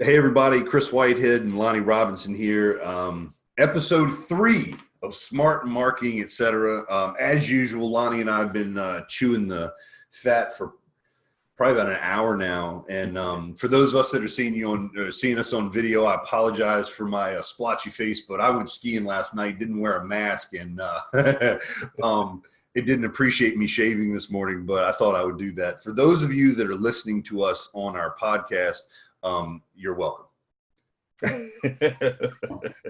Hey, everybody. Chris Whitehead and Lonnie Robinson here. Episode 3 of Smart Marketing, etc. As usual, Lonnie and I have been chewing the fat for probably about an hour now. And for those of us that are seeing us on video, I apologize for my splotchy face, but I went skiing last night, didn't wear a mask, and it didn't appreciate me shaving this morning, but I thought I would do that. For those of you that are listening to us on our podcast, you're welcome.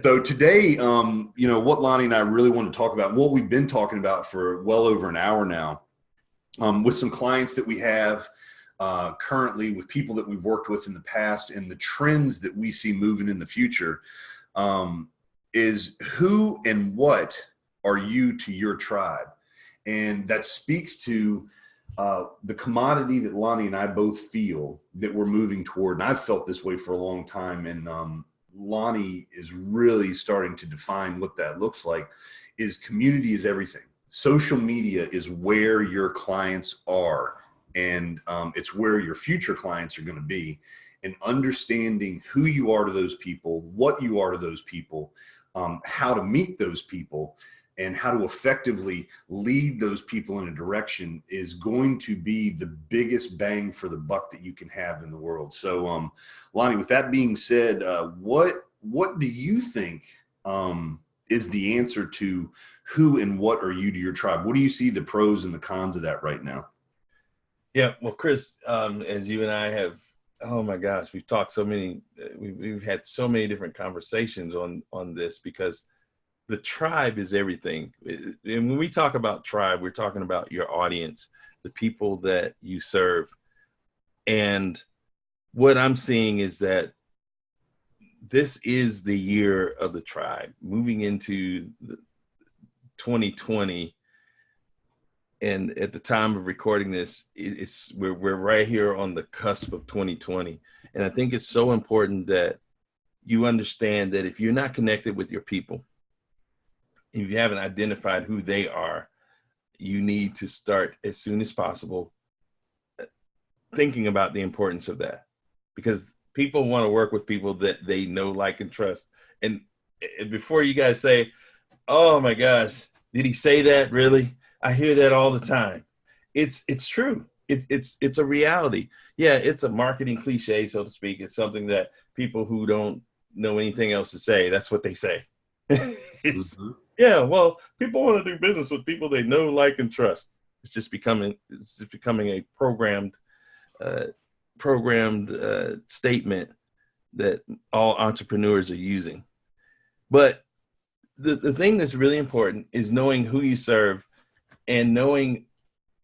So today, what Lonnie and I really want to talk about, what we've been talking about for well over an hour now, with some clients that we have currently, with people that we've worked with in the past, and the trends that we see moving in the future, is who and what are you to your tribe? And that speaks to the commodity that Lonnie and I both feel that we're moving toward. And I've felt this way for a long time. And Lonnie is really starting to define what that looks like. Is community is everything. Social media is where your clients are. And it's where your future clients are going to be. And understanding who you are to those people, what you are to those people, how to meet those people, and how to effectively lead those people in a direction is going to be the biggest bang for the buck that you can have in the world. So, Lonnie, with that being said, what do you think is the answer to who and what are you to your tribe? What do you see the pros and the cons of that right now? Yeah, well, Chris, as you and I have, oh my gosh, we've talked so many, we've had so many different conversations on this, because the tribe is everything. And when we talk about tribe, we're talking about your audience, the people that you serve. And what I'm seeing is that this is the year of the tribe, moving into 2020. And at the time of recording this, we're right here on the cusp of 2020. And I think it's so important that you understand that if you're not connected with your people, if you haven't identified who they are, you need to start as soon as possible thinking about the importance of that, because people want to work with people that they know, like, and trust. And before you guys say, oh my gosh, did he say that? Really? I hear that all the time. It's true. It's a reality. Yeah, it's a marketing cliche, so to speak. It's something that people who don't know anything else to say, that's what they say. Yeah, well, people want to do business with people they know, like, and trust. It's just becoming a programmed statement that all entrepreneurs are using. But the thing that's really important is knowing who you serve and knowing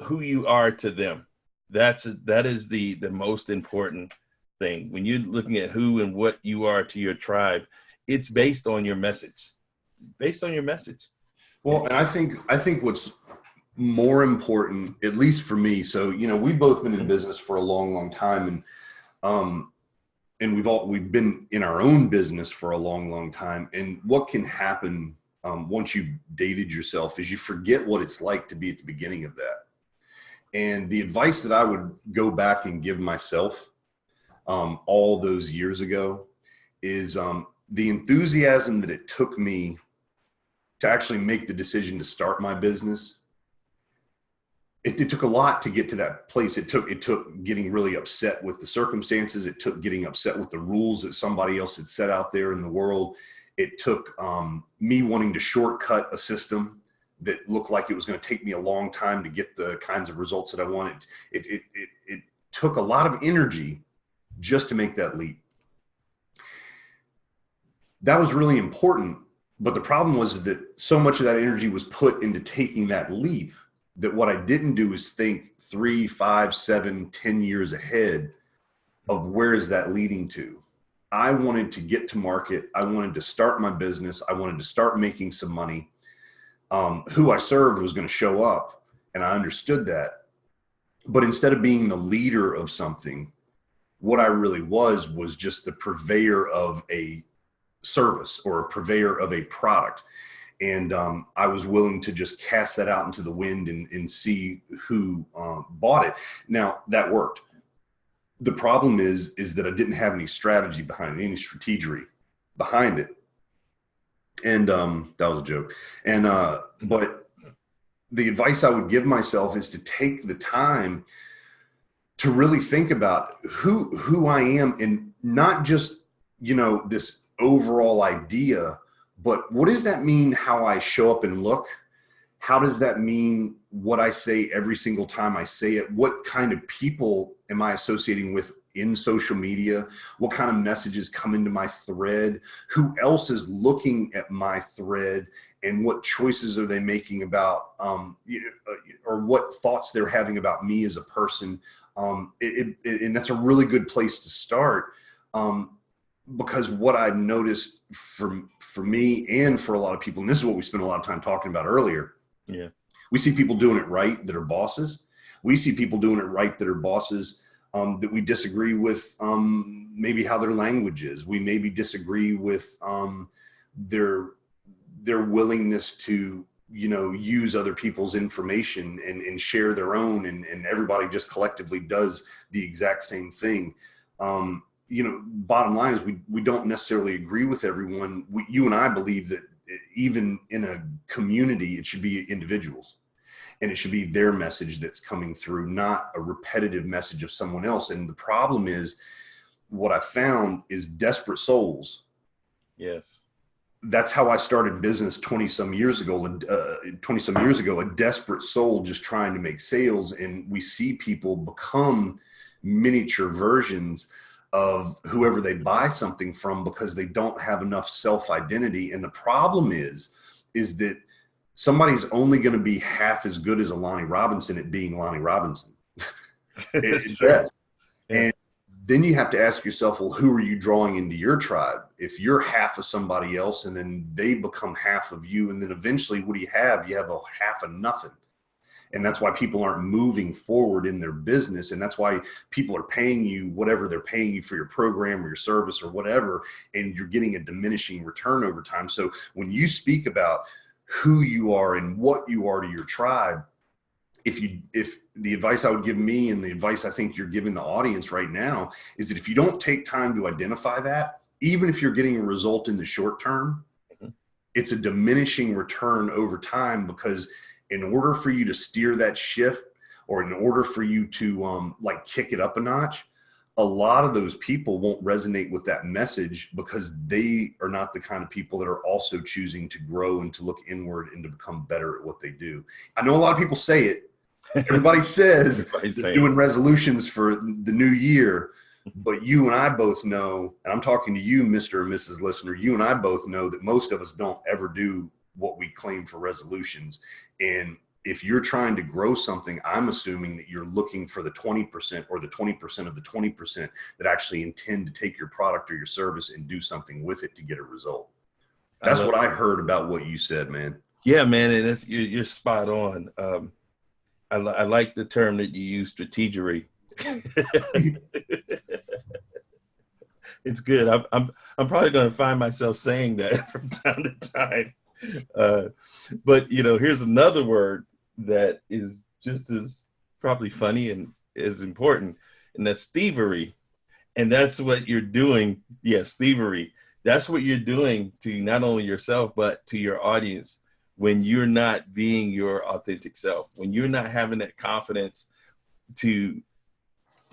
who you are to them. That is the most important thing. When you're looking at who and what you are to your tribe, it's based on your message. Well, and I think what's more important, at least for me, so we've both been in business for a long, long time, and we've been in our own business for a long, long time. And what can happen once you've dated yourself is you forget what it's like to be at the beginning of that. And the advice that I would go back and give myself all those years ago is the enthusiasm that it took me to actually make the decision to start my business. It took a lot to get to that place. It took getting really upset with the circumstances. It took getting upset with the rules that somebody else had set out there in the world. It took me wanting to shortcut a system that looked like it was going to take me a long time to get the kinds of results that I wanted. It took a lot of energy just to make that leap. That was really important. But the problem was that so much of that energy was put into taking that leap that what I didn't do is think 3, 5, 7, 10 years ahead of where is that leading to. I wanted to get to market. I wanted to start my business. I wanted to start making some money. Who I served was going to show up, and I understood that. But instead of being the leader of something, what I really was just the purveyor of a service or a purveyor of a product. And I was willing to just cast that out into the wind and see who bought it. Now, that worked. The problem is that I didn't have any strategy behind it, any strategery behind it. And that was a joke. And but the advice I would give myself is to take the time to really think about who I am, and not just, you know, this overall idea, but what does that mean how I show up and look? How does that mean what I say every single time I say it? What kind of people am I associating with in social media? What kind of messages come into my thread? Who else is looking at my thread? And what choices are they making about, or what thoughts they're having about me as a person? And that's a really good place to start. Because what I've noticed for me and for a lot of people, and this is what we spent a lot of time talking about earlier. Yeah. We see people doing it right that are bosses. We see people doing it right that are bosses that we disagree with, maybe how their language is. We maybe disagree with their willingness to, you know, use other people's information and share their own, and everybody just collectively does the exact same thing. You know, bottom line is we don't necessarily agree with everyone. You and I believe that even in a community, it should be individuals, and it should be their message that's coming through, not a repetitive message of someone else. And the problem is, what I found is desperate souls. Yes. That's how I started business 20 some years ago, a desperate soul just trying to make sales. And we see people become miniature versions of whoever they buy something from because they don't have enough self-identity. And the problem is that somebody's only going to be half as good as a Lonnie Robinson at being Lonnie Robinson. It's best. Yeah. And then you have to ask yourself, well, who are you drawing into your tribe? If you're half of somebody else and then they become half of you, and then eventually what do you have? You have a half of nothing. And that's why people aren't moving forward in their business. And that's why people are paying you whatever they're paying you for your program or your service or whatever, and you're getting a diminishing return over time. So when you speak about who you are and what you are to your tribe, if the advice I would give me, and the advice I think you're giving the audience right now, is that if you don't take time to identify that, even if you're getting a result in the short term, it's a diminishing return over time, because in order for you to steer that shift, or in order for you to like kick it up a notch, a lot of those people won't resonate with that message, because they are not the kind of people that are also choosing to grow and to look inward and to become better at what they do. I know a lot of people say it. Everybody says they're doing resolutions for the new year, but you and I both know, and I'm talking to you, Mr. and Mrs. Listener, you and I both know that most of us don't ever do what we claim for resolutions. And if you're trying to grow something, I'm assuming that you're looking for the 20% or the 20% of the 20% that actually intend to take your product or your service and do something with it to get a result. That's what I heard about what you said, man. Yeah, man. And you're spot on. I like the term that you use, strategery. It's good. I'm probably going to find myself saying that from time to time. But you know, here's another word that is just as probably funny and as important, and that's thievery. And that's what you're doing. Yes, thievery. That's what you're doing to not only yourself, but to your audience, when you're not being your authentic self, when you're not having that confidence to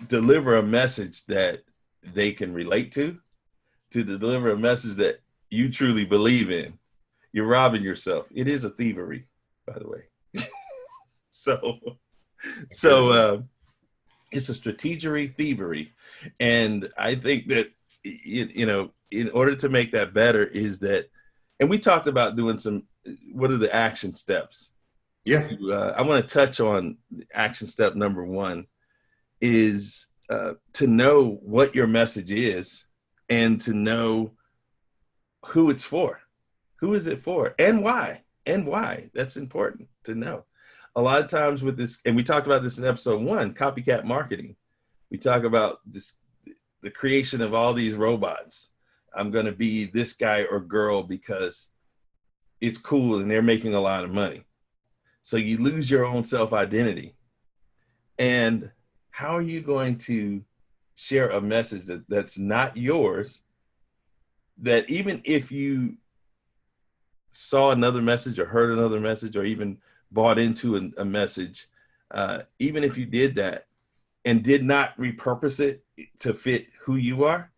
deliver a message that they can relate to deliver a message that you truly believe in. You're robbing yourself. It is a thievery, by the way. So it's a strategery thievery. And I think that, you know, in order to make that better is that, and we talked about doing what are the action steps? Yeah. I want to touch on action step number 1 is to know what your message is, and to know who it's for. Who is it for, and why? And why? That's important to know. A lot of times with this, and we talked about this in episode 1, copycat marketing. We talk about this, the creation of all these robots. I'm going to be this guy or girl because it's cool and they're making a lot of money. So you lose your own self-identity. And how are you going to share a message that's not yours, that even if you saw another message or heard another message or even bought into a message, even if you did that and did not repurpose it to fit who you are,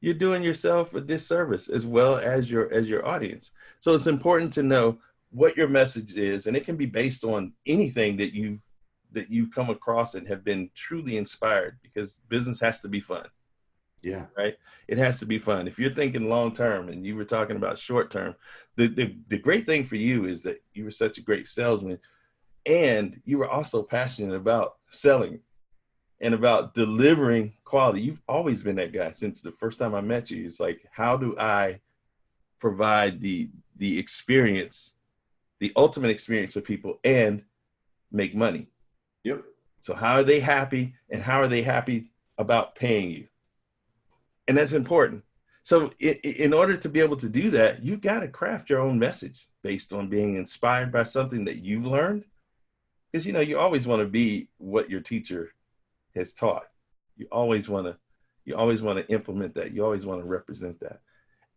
you're doing yourself a disservice as well as your audience. So it's important to know what your message is, and it can be based on anything that you've come across and have been truly inspired, because business has to be fun. Yeah. Right. It has to be fun. If you're thinking long term and you were talking about short term, the great thing for you is that you were such a great salesman, and you were also passionate about selling and about delivering quality. You've always been that guy since the first time I met you. It's like, how do I provide the experience, the ultimate experience for people and make money? Yep. So how are they happy, and how are they happy about paying you? And that's important. So in order to be able to do that, you've got to craft your own message based on being inspired by something that you've learned. Because, you always want to be what your teacher has taught. You always want to implement that. You always want to represent that.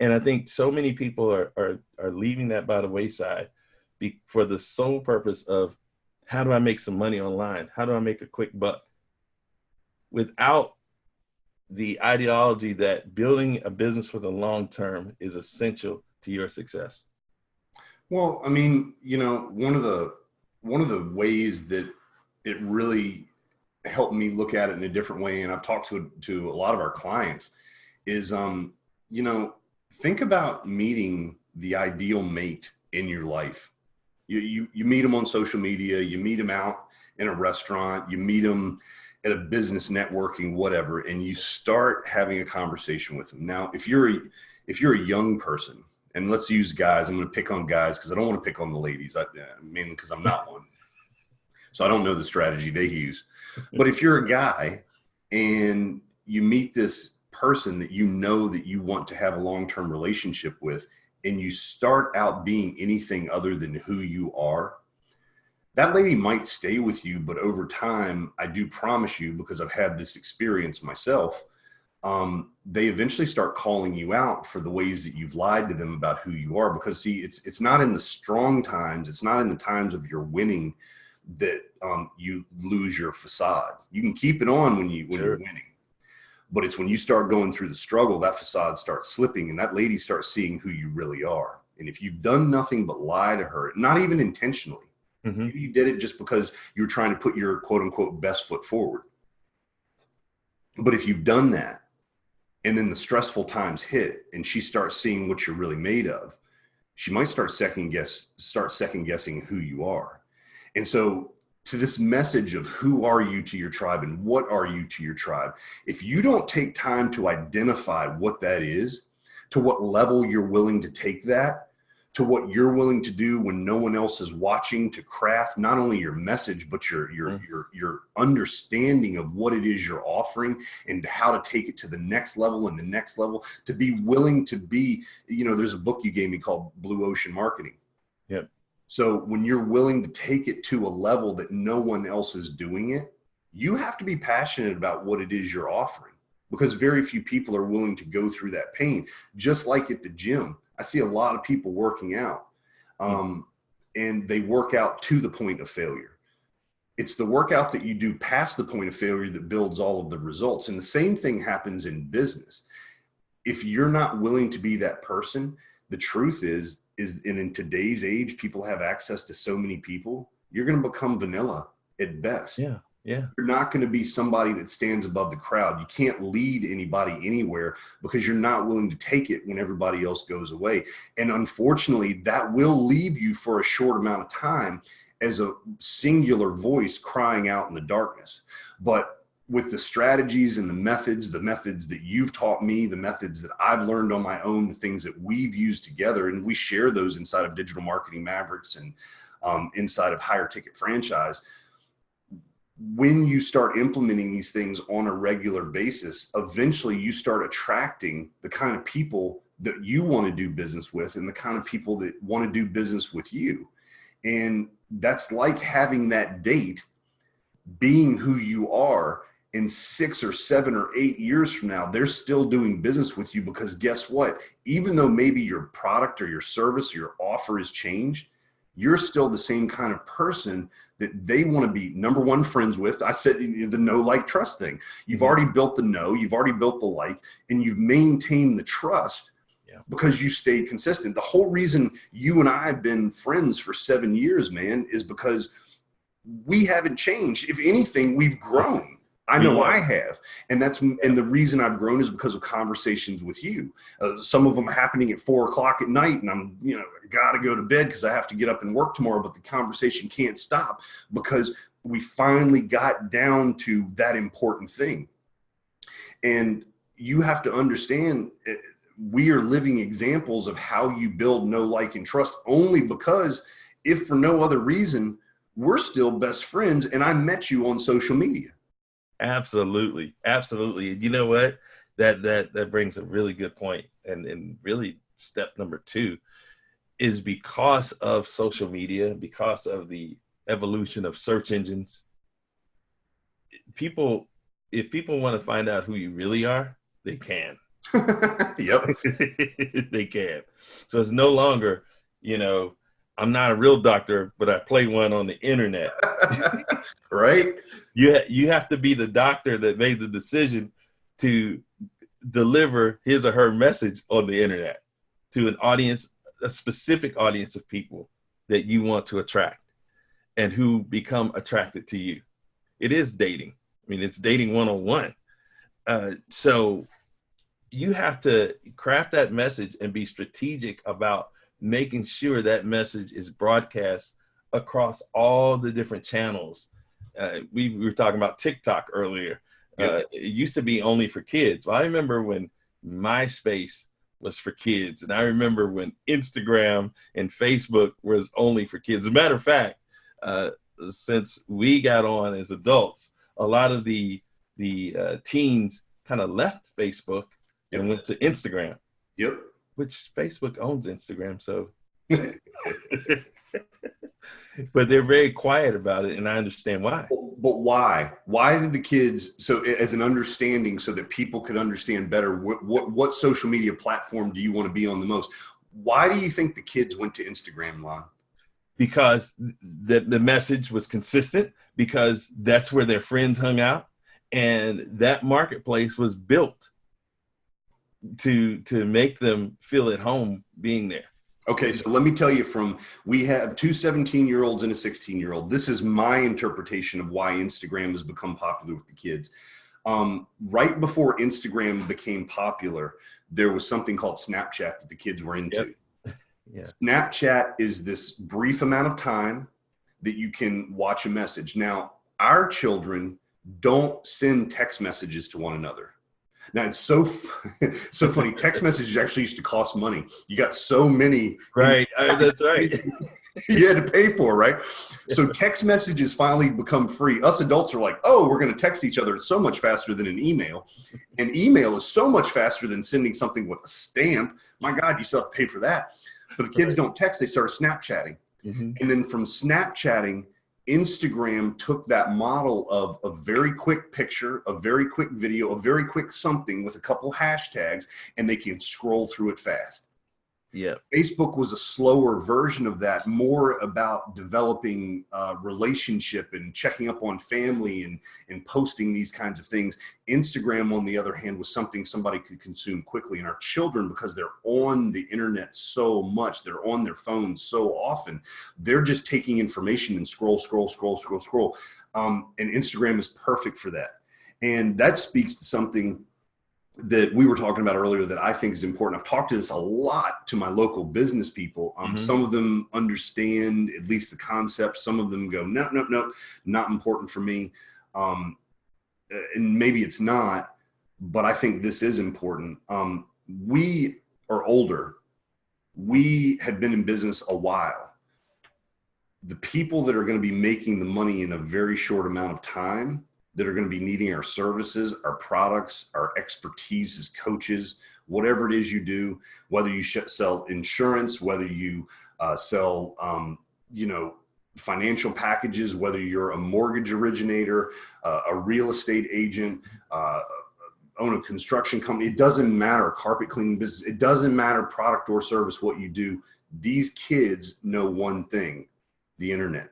And I think so many people are leaving that by the wayside for the sole purpose of, how do I make some money online? How do I make a quick buck? Without the ideology that building a business for the long term is essential to your success. Well, I mean, one of the ways that it really helped me look at it in a different way, and I've talked to a lot of our clients, is think about meeting the ideal mate in your life. You meet them on social media, you meet them out in a restaurant, you meet them at a business networking, whatever, and you start having a conversation with them. Now, if you're a young person, and let's use guys, I'm going to pick on guys because I don't want to pick on the ladies. I mean, because I'm not one. So I don't know the strategy they use. But if you're a guy and you meet this person that that you want to have a long-term relationship with, and you start out being anything other than who you are, that lady might stay with you, but over time, I do promise you, because I've had this experience myself, they eventually start calling you out for the ways that you've lied to them about who you are. Because see, it's not in the strong times, it's not in the times of your winning that you lose your facade. You can keep it on when you're winning, but it's when you start going through the struggle, that facade starts slipping, and that lady starts seeing who you really are. And if you've done nothing but lie to her, not even intentionally, maybe you did it just because you're trying to put your quote unquote best foot forward. But if you've done that, and then the stressful times hit and she starts seeing what you're really made of, she might start second guessing who you are. And so, to this message of who are you to your tribe and what are you to your tribe, if you don't take time to identify what that is, to what level you're willing to take that, to what you're willing to do when no one else is watching, to craft not only your message, but your understanding of what it is you're offering and how to take it to the next level and the next level, to be willing to be, there's a book you gave me called Blue Ocean Marketing. Yep. So when you're willing to take it to a level that no one else is doing it, you have to be passionate about what it is you're offering, because very few people are willing to go through that pain. Just like at the gym, I see a lot of people working out, and they work out to the point of failure. It's the workout that you do past the point of failure that builds all of the results. And the same thing happens in business. If you're not willing to be that person, the truth is in today's age, people have access to so many people, you're going to become vanilla at best. Yeah. You're not going to be somebody that stands above the crowd. You can't lead anybody anywhere because you're not willing to take it when everybody else goes away. And unfortunately, that will leave you for a short amount of time as a singular voice crying out in the darkness. But with the strategies and the methods that you've taught me, the methods that I've learned on my own, the things that we've used together, and we share those inside of Digital Marketing Mavericks and inside of Higher Ticket Franchise. When you start implementing these things on a regular basis, eventually you start attracting the kind of people that you want to do business with and the kind of people that want to do business with you. And that's like having that date, being who you are, in 6 or 7 or 8 years from now, they're still doing business with you, because guess what? Even though maybe your product or your service or your offer has changed, you're still the same kind of person that they want to be, number one, friends with. I said the know, like, trust thing. You've already built the know, you've already built the like, and you've maintained the trust because you stayed consistent. The whole reason you and I have been friends for 7 years, man, is because we haven't changed. If anything, we've grown. I know I have. And and the reason I've grown is because of conversations with you. Some of them happening at 4 o'clock at night, and I'm, got to go to bed because I have to get up and work tomorrow, but the conversation can't stop because we finally got down to that important thing. And you have to understand, we are living examples of how you build know, like, and trust, only because, if for no other reason, we're still best friends, and I met you on social media. Absolutely. Absolutely. You know what? That brings a really good point. And really step number 2 is, because of social media, because of the evolution of search engines, if people want to find out who you really are, they can. Yep. They can. So it's no longer, I'm not a real doctor, but I play one on the internet. Right? You have to be the doctor that made the decision to deliver his or her message on the internet to an audience, a specific audience of people that you want to attract and who become attracted to you. It is dating. I mean, it's dating 101. So you have to craft that message and be strategic about making sure that message is broadcast across all the different channels. We were talking about TikTok earlier. It used to be only for kids. Well, I remember when MySpace was for kids, and I remember when Instagram and Facebook was only for kids. As a matter of fact, since we got on as adults, a lot of the teens kind of left Facebook and went to Instagram. Yep. Which Facebook owns Instagram, so. But they're very quiet about it, and I understand why. But why? Why did the kids, so as an understanding, so that people could understand better, what social media platform do you want to be on the most? Why do you think the kids went to Instagram, Lon? Because the message was consistent, because that's where their friends hung out, and that marketplace was built to make them feel at home being there. Okay, so let me tell you, we have 2 17-year-olds and a 16-year-old. This is my interpretation of why Instagram has become popular with the kids. Right before Instagram became popular, there was something called Snapchat that the kids were into. Yep. Yeah. Snapchat is this brief amount of time that you can watch a message. Now, our children don't send text messages to one another. Now, it's so funny. Text messages actually used to cost money. You got so many. Right. That's right. You had to pay for, right? So text messages finally become free. Us adults are like, oh, we're going to text each other. It's so much faster than an email. And email is so much faster than sending something with a stamp. My God, you still have to pay for that. But the kids don't text. They start Snapchatting. Mm-hmm. And then from Snapchatting, Instagram took that model of a very quick picture, a very quick video, a very quick something with a couple hashtags, and they can scroll through it fast. Yeah. Facebook was a slower version of that, more about developing relationship and checking up on family and posting these kinds of things. Instagram, on the other hand, was something somebody could consume quickly. And our children, because they're on the internet so much, they're on their phones so often, they're just taking information and scroll. And Instagram is perfect for that. And that speaks to something that we were talking about earlier that I think is important. I've talked to this a lot to my local business people. Some of them understand at least the concept. Some of them go, no, not important for me. And maybe it's not, but I think this is important. We are older. We have been in business a while. The people that are going to be making the money in a very short amount of time, that are going to be needing our services, our products, our expertise as coaches, whatever it is you do, whether you sell insurance, whether you sell, financial packages, whether you're a mortgage originator, a real estate agent, own a construction company, it doesn't matter, carpet cleaning business, it doesn't matter product or service what you do. These kids know one thing: the internet.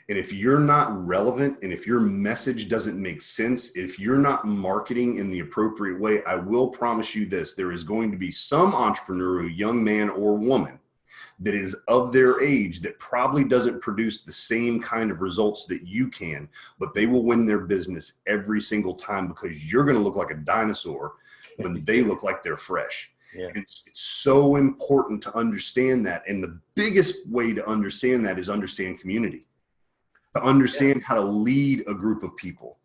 And if you're not relevant, and if your message doesn't make sense, if you're not marketing in the appropriate way, I will promise you this: there is going to be some entrepreneurial young man or woman that is of their age that probably doesn't produce the same kind of results that you can, but they will win their business every single time, because you're going to look like a dinosaur when they look like they're fresh. Yeah. It's so important to understand that. And the biggest way to understand that is understand community, to understand how to lead a group of people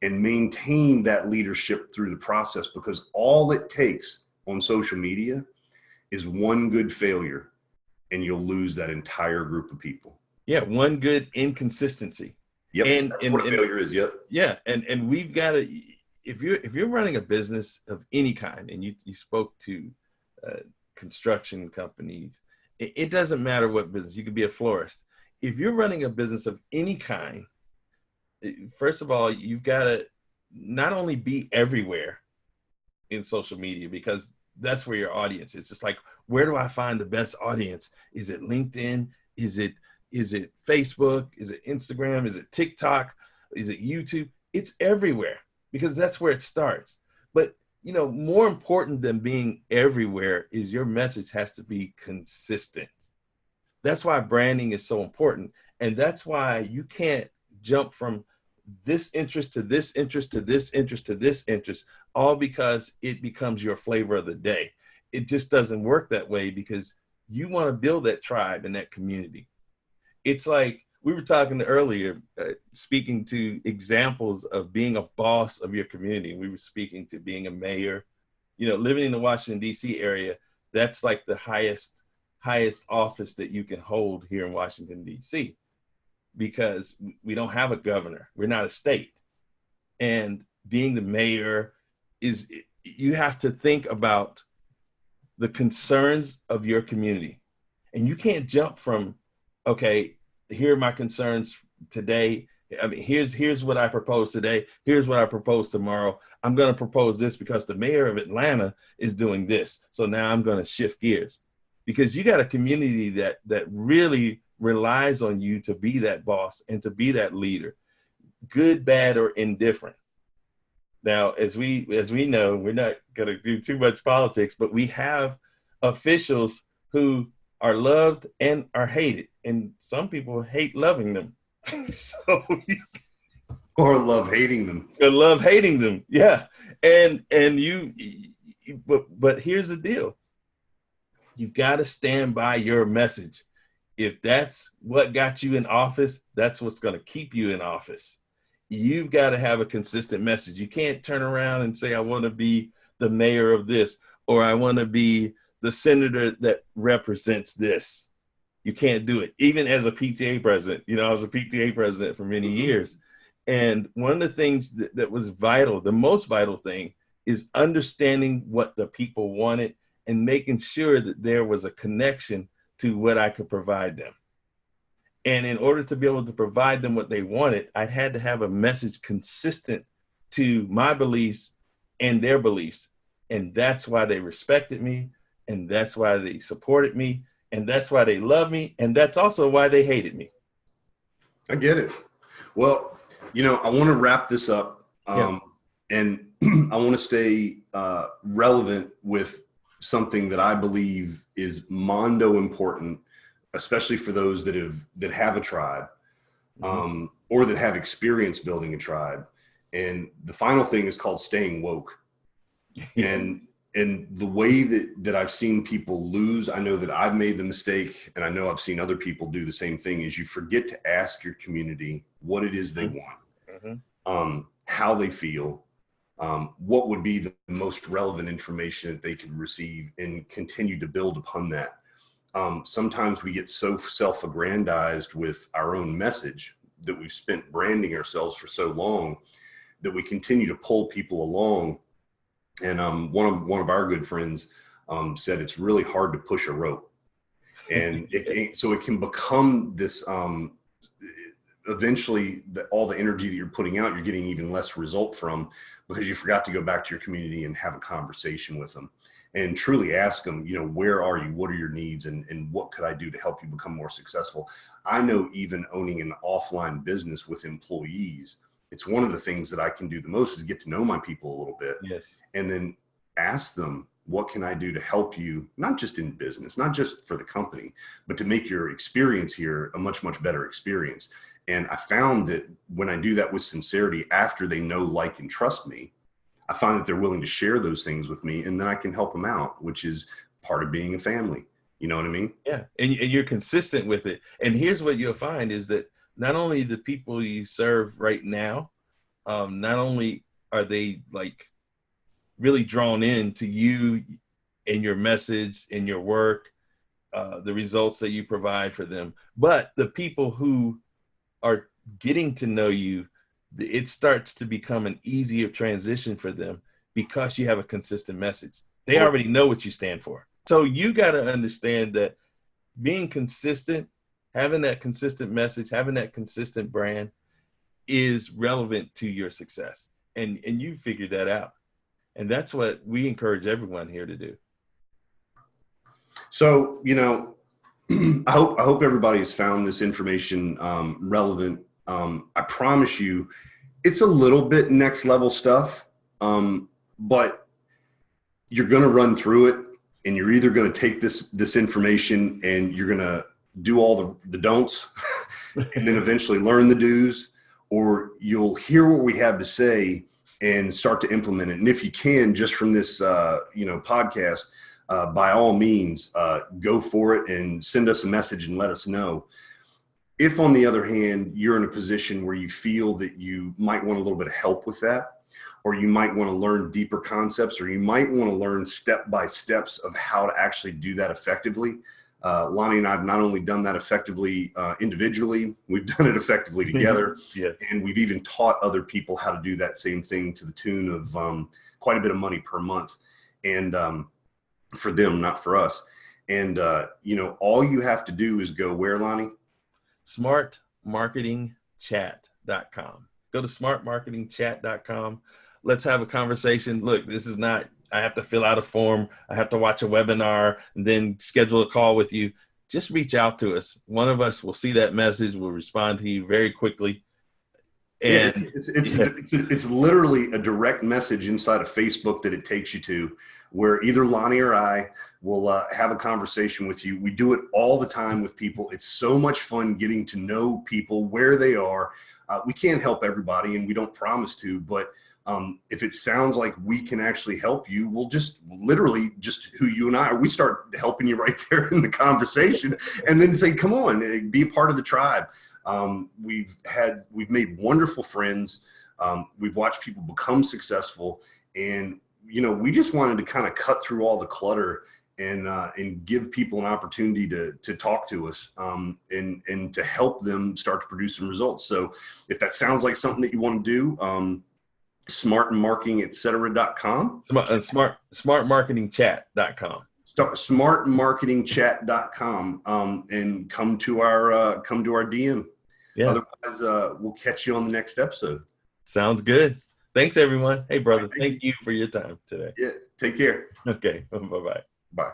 and maintain that leadership through the process, because all it takes on social media is one good failure and you'll lose that entire group of people. Yeah, one good inconsistency. Yep, and that's what a failure is. Yep. Yeah, and we've got to, if you're running a business of any kind, and you spoke to construction companies, it doesn't matter what business. You could be a florist. If you're running a business of any kind, first of all, you've got to not only be everywhere in social media, because that's where your audience is. It's like, where do I find the best audience? Is it LinkedIn? Is it Facebook? Is it Instagram? Is it TikTok? Is it YouTube? It's everywhere, because that's where it starts. But, you know, more important than being everywhere is your message has to be consistent. That's why branding is so important. And that's why you can't jump from this interest to this interest to this interest to this interest, all because it becomes your flavor of the day. It just doesn't work that way, because you want to build that tribe and that community. It's like we were talking earlier, speaking to examples of being a boss of your community. We were speaking to being a mayor. You know, living in the Washington, D.C. area, that's like the highest office that you can hold here in Washington, D.C., because we don't have a governor. We're not a state. And being the mayor is, you have to think about the concerns of your community. And you can't jump from, okay, here are my concerns today. I mean, here's what I propose today. Here's what I propose tomorrow. I'm going to propose this because the mayor of Atlanta is doing this. So now I'm going to shift gears, because you got a community that really relies on you to be that boss and to be that leader, good, bad, or indifferent. Now, as we know, we're not going to do too much politics, but we have officials who are loved and are hated, and some people hate loving them. Or love hating them. Love hating them, yeah. And but here's the deal: you got to stand by your message. If that's what got you in office, that's what's going to keep you in office. You've got to have a consistent message. You can't turn around and say, I want to be the mayor of this, or I want to be the senator that represents this. You can't do it. Even as a PTA president, you know, I was a PTA president for many years. And one of the things that was vital, the most vital thing, is understanding what the people wanted and making sure that there was a connection to what I could provide them. And in order to be able to provide them what they wanted, I had to have a message consistent to my beliefs and their beliefs. And that's why they respected me. And that's why they supported me. And that's why they love me. And that's also why they hated me. I get it. Well, you know, I want to wrap this up. And I want to stay relevant with something that I believe is mondo important, especially for those that have a tribe, or that have experience building a tribe. And the final thing is called staying woke. And the way that I've seen people lose, I know that I've made the mistake, and I know I've seen other people do the same thing, is you forget to ask your community what it is they want, how they feel, what would be the most relevant information that they could receive, and continue to build upon that. Sometimes we get so self-aggrandized with our own message that we've spent branding ourselves for so long that we continue to pull people along. And one of our good friends said it's really hard to push a rope. And so it can become this, eventually all the energy that you're putting out, you're getting even less result from, because you forgot to go back to your community and have a conversation with them and truly ask them, where are you? What are your needs? And what could I do to help you become more successful? I know even owning an offline business with employees, it's one of the things that I can do the most is get to know my people a little bit. Yes. And then ask them, what can I do to help you, not just in business, not just for the company, but to make your experience here a much, much better experience. And I found that when I do that with sincerity, after they know, like, and trust me, I find that they're willing to share those things with me, and then I can help them out, which is part of being a family. You know what I mean? Yeah. And you're consistent with it. And here's what you'll find is that not only the people you serve right now, not only are they like really drawn in to you and your message and your work, the results that you provide for them, but the people who are getting to know you, it starts to become an easier transition for them because you have a consistent message. They already know what you stand for. So you got to understand that being consistent, having that consistent message, having that consistent brand is relevant to your success. And you figured that out. And that's what we encourage everyone here to do. So, I hope everybody has found this information relevant. I promise you, it's a little bit next level stuff, but you're going to run through it, and you're either going to take this information and you're going to do all the don'ts and then eventually learn the do's, or you'll hear what we have to say and start to implement it. And if you can, just from this podcast, by all means, go for it and send us a message and let us know. If, on the other hand, you're in a position where you feel that you might want a little bit of help with that, or you might want to learn deeper concepts, or you might want to learn step-by-steps of how to actually do that effectively. Lonnie and I have not only done that effectively individually, we've done it effectively together. Yes. And we've even taught other people how to do that same thing to the tune of quite a bit of money per month. And for them, not for us. And, all you have to do is go where, Lonnie? smartmarketingchat.com. Go to smartmarketingchat.com. Let's have a conversation. Look, this is not, I have to fill out a form, I have to watch a webinar and then schedule a call with you. Just reach out to us. One of us will see that message, will respond to you very quickly. And it's literally a direct message inside of Facebook that it takes you to, where either Lonnie or I will have a conversation with you. We do it all the time with people. It's so much fun getting to know people where they are. We can't help everybody, and we don't promise to, but if it sounds like we can actually help you, we'll just literally just who you and I are, we start helping you right there in the conversation, and then say, come on, be a part of the tribe. We've made wonderful friends. We've watched people become successful, and we just wanted to kind of cut through all the clutter and give people an opportunity to talk to us and to help them start to produce some results. So if that sounds like something that you want to do, smartmarketing.etc.com. Smartmarketingchat.com. Smartmarketingchat.com, and come to our DM. Yeah. Otherwise, we'll catch you on the next episode. Sounds good. Thanks, everyone. Hey, brother. Right, thank you for your time today. Yeah. Take care. Okay. Bye-bye. Bye.